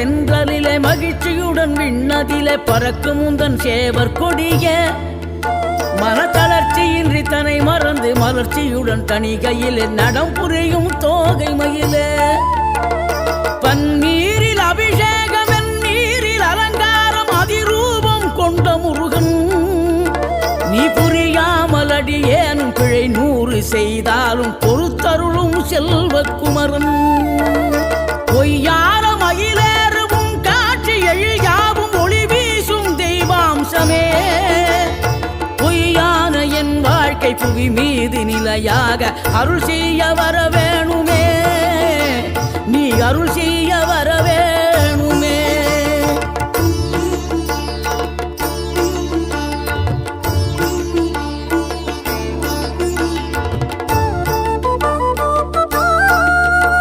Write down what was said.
தென்றலிலே மகிழ்ச்சியுடன் விண்ணதிலே பறக்கும் உந்தன் சேவர் கொடிய மனத்தளர்ச்சியின்றி தன்னை மறந்து மலர்ச்சியுடன் தணிகையிலே நடம் புரியும் தோகை மயிலே பன்னீரில் அபிஷேகம் நீரில் அலங்காரம் அதிரூபம் கொண்ட முருகன் நீ புரியாமல் அடியேனும் பிழை 100 செய்தாலும் பொறுத்தருளும் செல்வக்குமரன் பொய்யான மயிலேறும் காட்சி எழியாவும் ஒளி வீசும் தெய்வாம்சமே பொய்யான என் வாழ்க்கை புவி மீது நிலையாக அருள் செய்ய வர வேணுமே நீ அருள் செய்ய